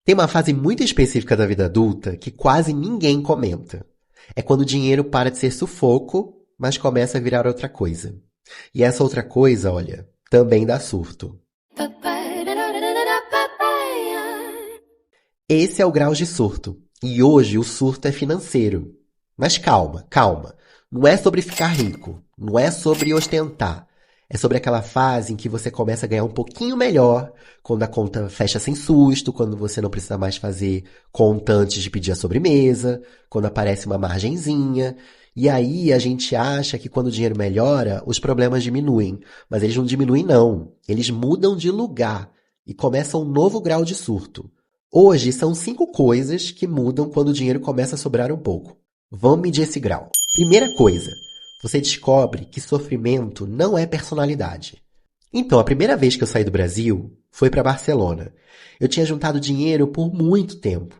Tem uma fase muito específica da vida adulta que quase ninguém comenta. É quando o dinheiro para de ser sufoco, mas começa a virar outra coisa. E essa outra coisa, olha, também dá surto. Esse é o grau de surto. E hoje o surto é financeiro. Mas calma, calma. Não é sobre ficar rico. Não é sobre ostentar. É sobre aquela fase em que você começa a ganhar um pouquinho melhor, quando a conta fecha sem susto, quando você não precisa mais fazer conta antes de pedir a sobremesa, quando aparece uma margenzinha. E aí a gente acha que quando o dinheiro melhora, os problemas diminuem. Mas eles não diminuem, não. Eles mudam de lugar e começa um novo grau de surto. Hoje são 5 coisas que mudam quando o dinheiro começa a sobrar um pouco. Vamos medir esse grau. Primeira coisa, você descobre que sofrimento não é personalidade. Então, a primeira vez que eu saí do Brasil foi para Barcelona. Eu tinha juntado dinheiro por muito tempo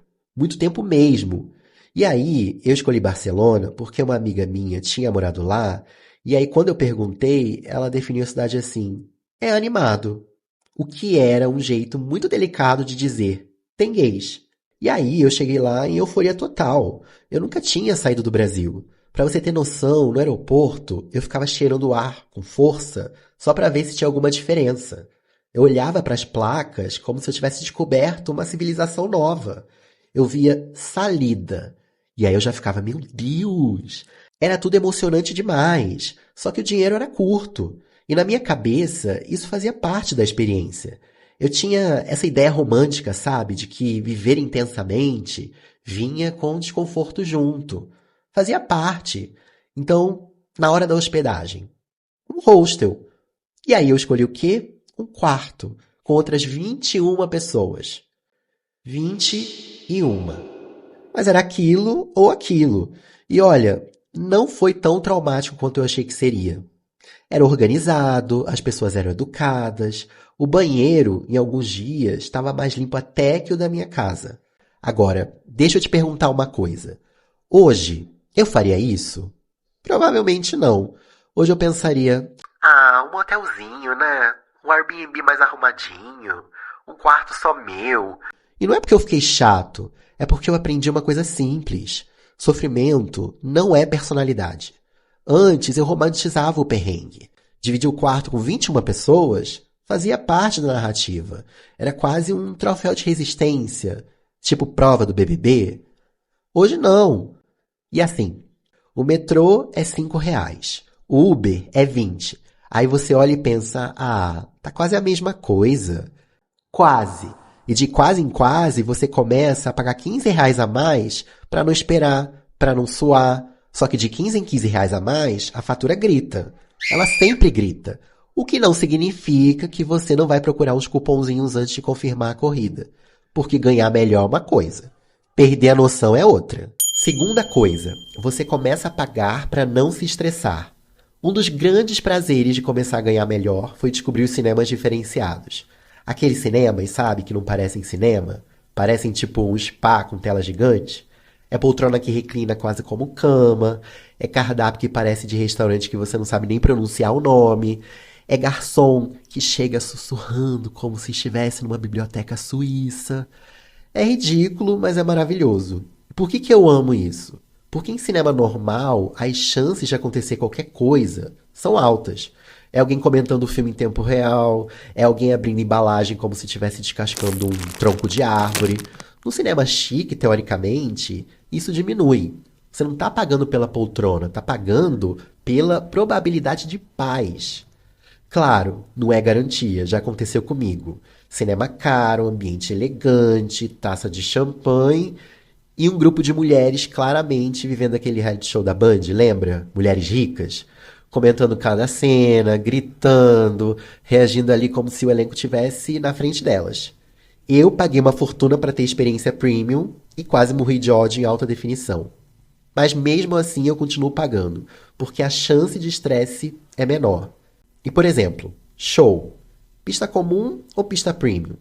mesmo. E aí, eu escolhi Barcelona porque uma amiga minha tinha morado lá, e aí quando eu perguntei, ela definiu a cidade assim: é animado. O que era um jeito muito delicado de dizer tem gays. E aí eu cheguei lá em euforia total. Eu nunca tinha saído do Brasil. Pra você ter noção, no aeroporto eu ficava cheirando o ar com força só pra ver se tinha alguma diferença. Eu olhava pras placas como se eu tivesse descoberto uma civilização nova. Eu via salida. E aí eu já ficava, meu Deus! Era tudo emocionante demais. Só que o dinheiro era curto. E na minha cabeça, isso fazia parte da experiência. Eu tinha essa ideia romântica, sabe, de que viver intensamente vinha com desconforto junto. Fazia parte. Então, na hora da hospedagem, um hostel. E aí eu escolhi o quê? Um quarto, com outras 21 pessoas. 21. Mas era aquilo ou aquilo. E olha, não foi tão traumático quanto eu achei que seria. Era organizado, as pessoas eram educadas, o banheiro, em alguns dias, estava mais limpo até que o da minha casa. Agora, deixa eu te perguntar uma coisa. Hoje, eu faria isso? Provavelmente não. Hoje eu pensaria, ah, um hotelzinho, né? Um Airbnb mais arrumadinho, um quarto só meu. E não é porque eu fiquei chato, é porque eu aprendi uma coisa simples. Sofrimento não é personalidade. Antes eu romantizava o perrengue. Dividir o quarto com 21 pessoas fazia parte da narrativa. Era quase um troféu de resistência, tipo prova do BBB. Hoje não. E assim, o metrô é R$ 5, o Uber é 20. Aí você olha e pensa, ah, tá quase a mesma coisa. Quase. E de quase em quase você começa a pagar R$ 15 a mais para não esperar, para não suar. Só que de 15 em 15 reais a mais, a fatura grita. Ela sempre grita. O que não significa que você não vai procurar uns cupomzinhos antes de confirmar a corrida. Porque ganhar melhor é uma coisa. Perder a noção é outra. Segunda coisa, você começa a pagar para não se estressar. Um dos grandes prazeres de começar a ganhar melhor foi descobrir os cinemas diferenciados. Aqueles cinemas, sabe, que não parecem cinema? Parecem tipo um spa com tela gigante. É poltrona que reclina quase como cama. É cardápio que parece de restaurante que você não sabe nem pronunciar o nome. É garçom que chega sussurrando como se estivesse numa biblioteca suíça. É ridículo, mas é maravilhoso. Por que que eu amo isso? Porque em cinema normal, as chances de acontecer qualquer coisa são altas. É alguém comentando o filme em tempo real, é alguém abrindo embalagem como se estivesse descascando um tronco de árvore. No cinema chique, teoricamente, isso diminui. Você não está pagando pela poltrona, está pagando pela probabilidade de paz. Claro, não é garantia, já aconteceu comigo. Cinema caro, ambiente elegante, taça de champanhe e um grupo de mulheres claramente vivendo aquele reality show da Band, lembra? Mulheres ricas, comentando cada cena, gritando, reagindo ali como se o elenco tivesse na frente delas. Eu paguei uma fortuna para ter experiência premium e quase morri de ódio em alta definição. Mas mesmo assim eu continuo pagando, porque a chance de estresse é menor. E por exemplo, show. Pista comum ou pista premium?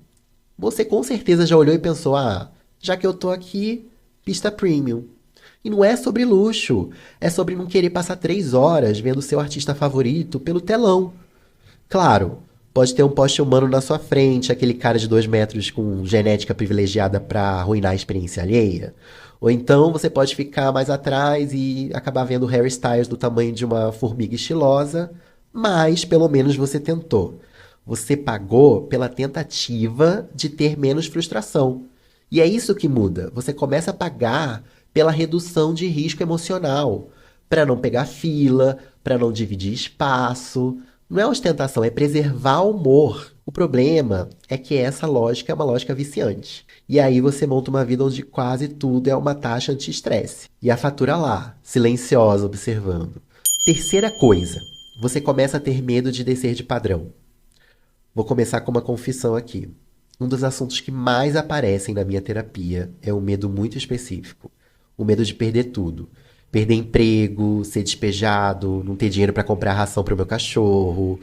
Você com certeza já olhou e pensou, ah, já que eu tô aqui, pista premium. E não é sobre luxo, é sobre não querer passar 3 horas vendo seu artista favorito pelo telão. Claro, Pode ter um poste humano na sua frente, aquele cara de 2 metros com genética privilegiada para arruinar a experiência alheia. Ou então você pode ficar mais atrás e acabar vendo Harry Styles do tamanho de uma formiga estilosa, mas pelo menos você tentou. Você pagou pela tentativa de ter menos frustração. E é isso que muda. Você começa a pagar pela redução de risco emocional, para não pegar fila, para não dividir espaço. Não é ostentação, é preservar o humor. O problema é que essa lógica é uma lógica viciante. E aí você monta uma vida onde quase tudo é uma taxa anti-estresse. E a fatura lá, silenciosa, observando. Terceira coisa, você começa a ter medo de descer de padrão. Vou começar com uma confissão aqui. Um dos assuntos que mais aparecem na minha terapia é um medo muito específico. O medo de perder tudo. Perder emprego, ser despejado, não ter dinheiro para comprar ração para o meu cachorro.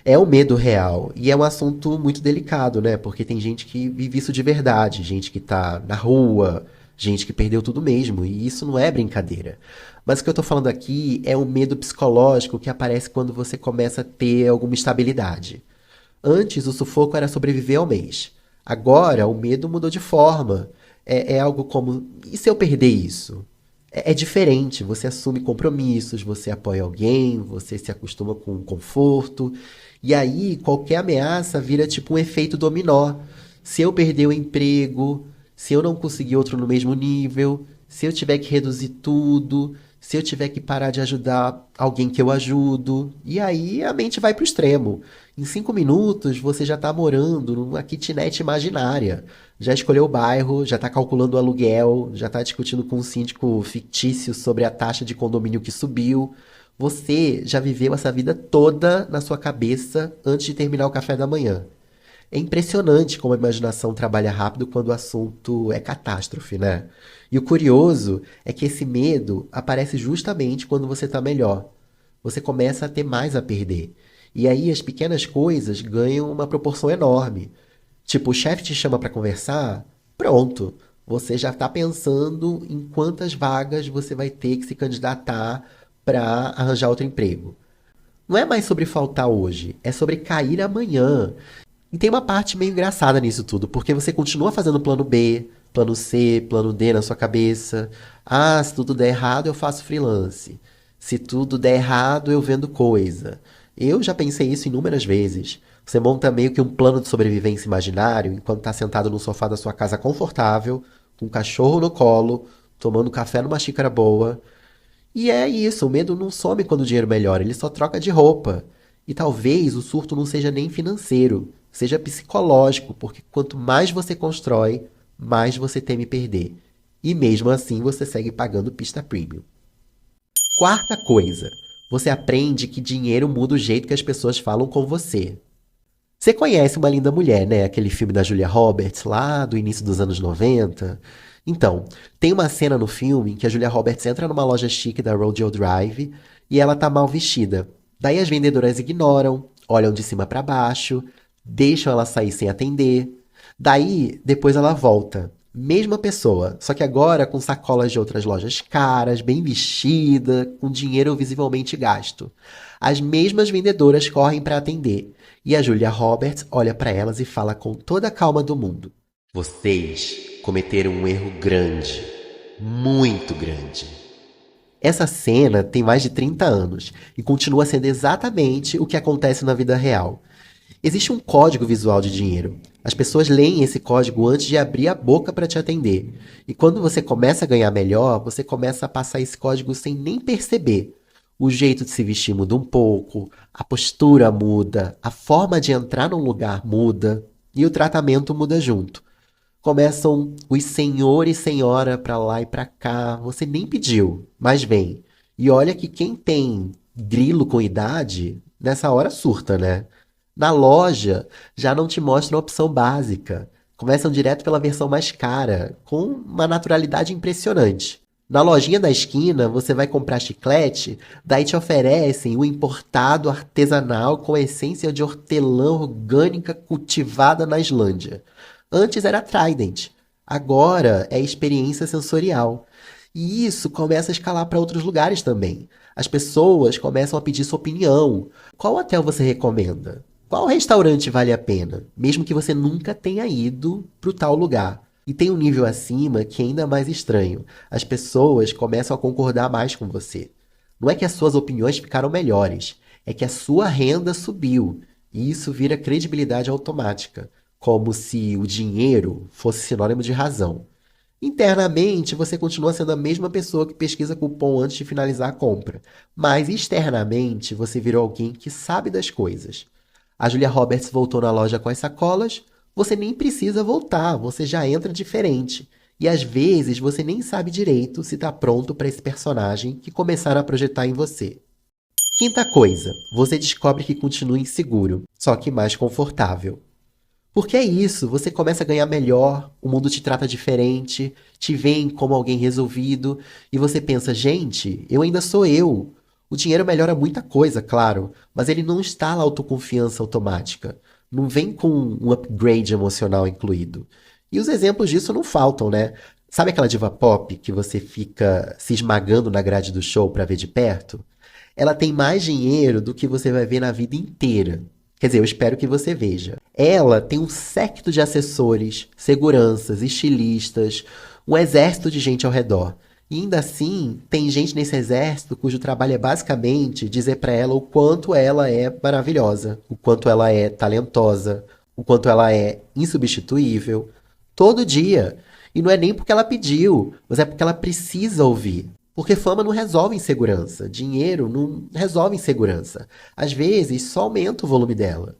É um medo real. E é um assunto muito delicado, né? Porque tem gente que vive isso de verdade. Gente que tá na rua, gente que perdeu tudo mesmo. E isso não é brincadeira. Mas o que eu tô falando aqui é um medo psicológico que aparece quando você começa a ter alguma estabilidade. Antes, o sufoco era sobreviver ao mês. Agora, o medo mudou de forma. É algo como: e se eu perder isso? É diferente. Você assume compromissos, você apoia alguém, você se acostuma com o conforto. E aí, qualquer ameaça vira tipo um efeito dominó. Se eu perder o emprego, se eu não conseguir outro no mesmo nível, se eu tiver que reduzir tudo, se eu tiver que parar de ajudar alguém que eu ajudo. E aí a mente vai pro extremo. Em 5 minutos você já tá morando numa kitnet imaginária. Já escolheu o bairro, já tá calculando o aluguel, já tá discutindo com um síndico fictício sobre a taxa de condomínio que subiu. Você já viveu essa vida toda na sua cabeça antes de terminar o café da manhã. É impressionante como a imaginação trabalha rápido quando o assunto é catástrofe, né? E o curioso é que esse medo aparece justamente quando você está melhor. Você começa a ter mais a perder. E aí as pequenas coisas ganham uma proporção enorme. Tipo, o chefe te chama para conversar, pronto. Você já está pensando em quantas vagas você vai ter que se candidatar para arranjar outro emprego. Não é mais sobre faltar hoje, é sobre cair amanhã. E tem uma parte meio engraçada nisso tudo, porque você continua fazendo plano B, plano C, plano D na sua cabeça. Ah, se tudo der errado, eu faço freelance. Se tudo der errado, eu vendo coisa. Eu já pensei isso inúmeras vezes. Você monta meio que um plano de sobrevivência imaginário enquanto está sentado no sofá da sua casa confortável, com um cachorro no colo, tomando café numa xícara boa. E é isso, o medo não some quando o dinheiro melhora, ele só troca de roupa. E talvez o surto não seja nem financeiro, seja psicológico, porque quanto mais você constrói, mais você teme perder. E mesmo assim você segue pagando pista premium. Quarta coisa, você aprende que dinheiro muda o jeito que as pessoas falam com você. Você conhece Uma Linda Mulher, né? Aquele filme da Julia Roberts, lá do início dos anos 90. Então, tem uma cena no filme em que a Julia Roberts entra numa loja chique da Rodeo Drive e ela tá mal vestida. Daí as vendedoras ignoram, olham de cima pra baixo, deixam ela sair sem atender. Daí, depois ela volta. Mesma pessoa, só que agora com sacolas de outras lojas caras, bem vestida, com dinheiro visivelmente gasto. As mesmas vendedoras correm para atender. E a Julia Roberts olha para elas e fala com toda a calma do mundo: vocês cometeram um erro grande, muito grande. Essa cena tem mais de 30 anos e continua sendo exatamente o que acontece na vida real. Existe um código visual de dinheiro. As pessoas leem esse código antes de abrir a boca para te atender. E quando você começa a ganhar melhor, você começa a passar esse código sem nem perceber. O jeito de se vestir muda um pouco, a postura muda, a forma de entrar num lugar muda e o tratamento muda junto. Começam os senhor e senhora pra lá e pra cá. Você nem pediu, mas vem. E olha que quem tem grilo com idade, nessa hora surta, né? Na loja, já não te mostra a opção básica. Começam direto pela versão mais cara, com uma naturalidade impressionante. Na lojinha da esquina, você vai comprar chiclete, daí te oferecem o importado artesanal com essência de hortelã orgânica cultivada na Islândia. Antes era Trident, agora é experiência sensorial. E isso começa a escalar para outros lugares também. As pessoas começam a pedir sua opinião. Qual hotel você recomenda? Qual restaurante vale a pena, mesmo que você nunca tenha ido para o tal lugar? E tem um nível acima que é ainda mais estranho. As pessoas começam a concordar mais com você. Não é que as suas opiniões ficaram melhores, é que a sua renda subiu. E isso vira credibilidade automática, como se o dinheiro fosse sinônimo de razão. Internamente, você continua sendo a mesma pessoa que pesquisa cupom antes de finalizar a compra, mas externamente você virou alguém que sabe das coisas. A Julia Roberts voltou na loja com as sacolas, você nem precisa voltar, você já entra diferente. E às vezes você nem sabe direito se está pronto para esse personagem que começaram a projetar em você. Quinta coisa, você descobre que continua inseguro, só que mais confortável. Porque é isso, você começa a ganhar melhor, o mundo te trata diferente, te veem como alguém resolvido, e você pensa, gente, eu ainda sou eu. O dinheiro melhora muita coisa, claro, mas ele não instala autoconfiança automática. Não vem com um upgrade emocional incluído. E os exemplos disso não faltam, né? Sabe aquela diva pop que você fica se esmagando na grade do show pra ver de perto? Ela tem mais dinheiro do que você vai ver na vida inteira. Quer dizer, eu espero que você veja. Ela tem um séquito de assessores, seguranças, estilistas, um exército de gente ao redor. E ainda assim, tem gente nesse exército cujo trabalho é basicamente dizer pra ela o quanto ela é maravilhosa, o quanto ela é talentosa, o quanto ela é insubstituível, todo dia. E não é nem porque ela pediu, mas é porque ela precisa ouvir. Porque fama não resolve insegurança, dinheiro não resolve insegurança. Às vezes só aumenta o volume dela.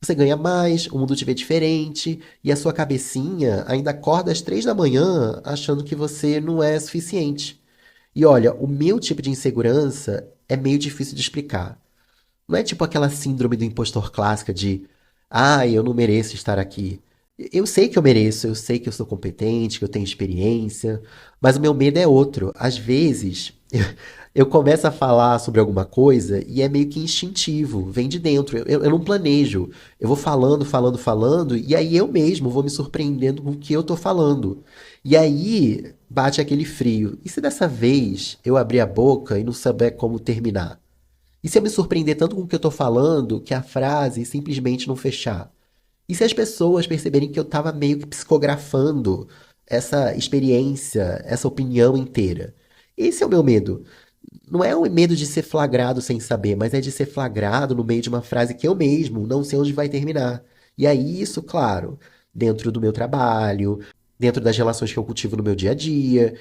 Você ganha mais, o mundo te vê diferente, e a sua cabecinha ainda acorda às 3 da manhã achando que você não é suficiente. E olha, o meu tipo de insegurança é meio difícil de explicar. Não é tipo aquela síndrome do impostor clássica de eu não mereço estar aqui. Eu sei que eu mereço, eu sei que eu sou competente, que eu tenho experiência, mas o meu medo é outro. Às vezes, eu começo a falar sobre alguma coisa e é meio que instintivo, vem de dentro. Eu não planejo. Eu vou falando, falando, falando, e aí eu mesmo vou me surpreendendo com o que eu tô falando. E aí bate aquele frio. E se dessa vez eu abrir a boca e não saber como terminar? E se eu me surpreender tanto com o que eu tô falando que a frase simplesmente não fechar? E se as pessoas perceberem que eu tava meio que psicografando essa experiência, essa opinião inteira? Esse é o meu medo. Não é o medo de ser flagrado sem saber, mas é de ser flagrado no meio de uma frase que eu mesmo não sei onde vai terminar. E aí, isso, claro, dentro do meu trabalho, dentro das relações que eu cultivo no meu dia a dia.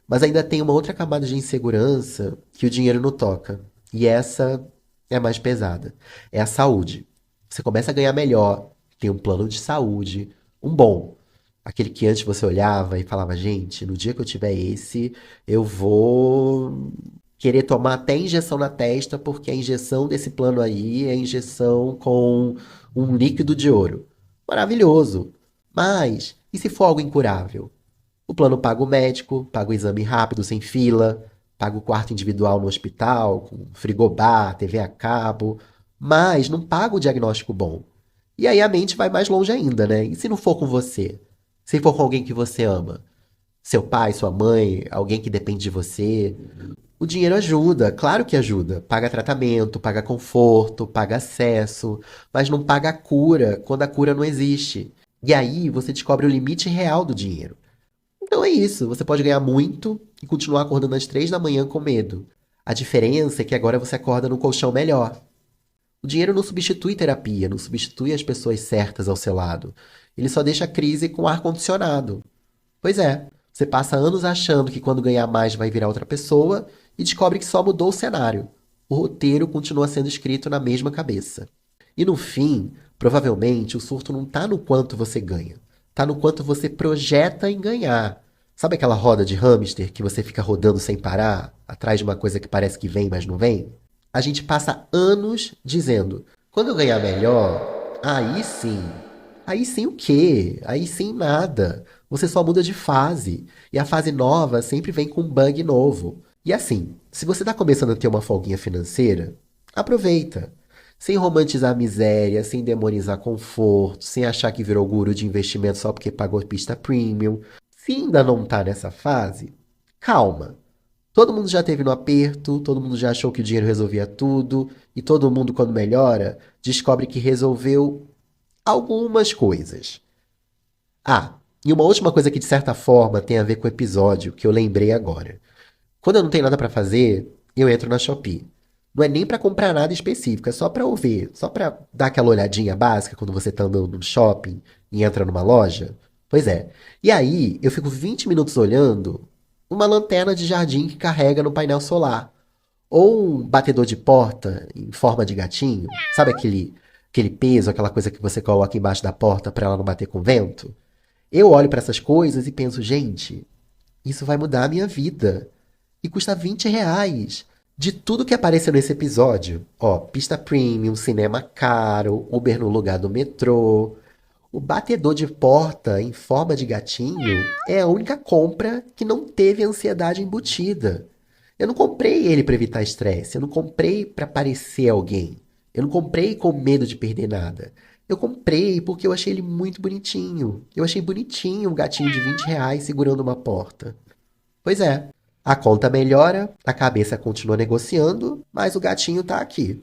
Mas ainda tem uma outra camada de insegurança que o dinheiro não toca. E essa é a mais pesada. É a saúde. Você começa a ganhar melhor, tem um plano de saúde, um bom. Aquele que antes você olhava e falava, gente, no dia que eu tiver esse, eu vou querer tomar até injeção na testa, porque a injeção desse plano aí é injeção com um líquido de ouro. Maravilhoso. Mas, e se for algo incurável? O plano paga o médico, paga o exame rápido, sem fila, paga o quarto individual no hospital, com frigobar, TV a cabo, mas não paga o diagnóstico bom. E aí a mente vai mais longe ainda, né? E se não for com você? Se for com alguém que você ama? Seu pai, sua mãe, alguém que depende de você? O dinheiro ajuda, claro que ajuda. Paga tratamento, paga conforto, paga acesso, mas não paga a cura quando a cura não existe. E aí você descobre o limite real do dinheiro. Então é isso, você pode ganhar muito e continuar acordando às 3 da manhã com medo. A diferença é que agora você acorda num colchão melhor. O dinheiro não substitui terapia, não substitui as pessoas certas ao seu lado. Ele só deixa a crise com ar-condicionado. Pois é, você passa anos achando que quando ganhar mais vai virar outra pessoa e descobre que só mudou o cenário. O roteiro continua sendo escrito na mesma cabeça. E no fim, provavelmente o surto não tá no quanto você ganha, tá no quanto você projeta em ganhar. Sabe aquela roda de hamster que você fica rodando sem parar, atrás de uma coisa que parece que vem, mas não vem? A gente passa anos dizendo: quando eu ganhar melhor, aí sim. Aí sim o quê? Aí sim nada. Você só muda de fase. E a fase nova sempre vem com um bug novo. E assim, se você está começando a ter uma folguinha financeira, aproveita. Sem romantizar a miséria, sem demonizar conforto, sem achar que virou guru de investimento só porque pagou pista premium. Se ainda não tá nessa fase, calma. Todo mundo já teve no aperto, todo mundo já achou que o dinheiro resolvia tudo, e todo mundo, quando melhora, descobre que resolveu algumas coisas. Ah, e uma última coisa que de certa forma tem a ver com o episódio, que eu lembrei agora. Quando eu não tenho nada pra fazer, eu entro na Shopee. Não é nem pra comprar nada específico, é só pra eu ver, só pra dar aquela olhadinha básica quando você tá andando no shopping e entra numa loja. Pois é. E aí, eu fico 20 minutos olhando uma lanterna de jardim que carrega no painel solar. Ou um batedor de porta em forma de gatinho. Sabe aquele peso, aquela coisa que você coloca embaixo da porta pra ela não bater com vento? Eu olho pra essas coisas e penso, gente, isso vai mudar a minha vida. E custa R$ 20. De tudo que apareceu nesse episódio, ó, pista premium, cinema caro, Uber no lugar do metrô. O batedor de porta em forma de gatinho é a única compra que não teve ansiedade embutida. Eu não comprei ele para evitar estresse, eu não comprei para parecer alguém. Eu não comprei com medo de perder nada. Eu comprei porque eu achei ele muito bonitinho. Eu achei bonitinho um gatinho de R$ 20 segurando uma porta. Pois é, a conta melhora, a cabeça continua negociando, mas o gatinho tá aqui.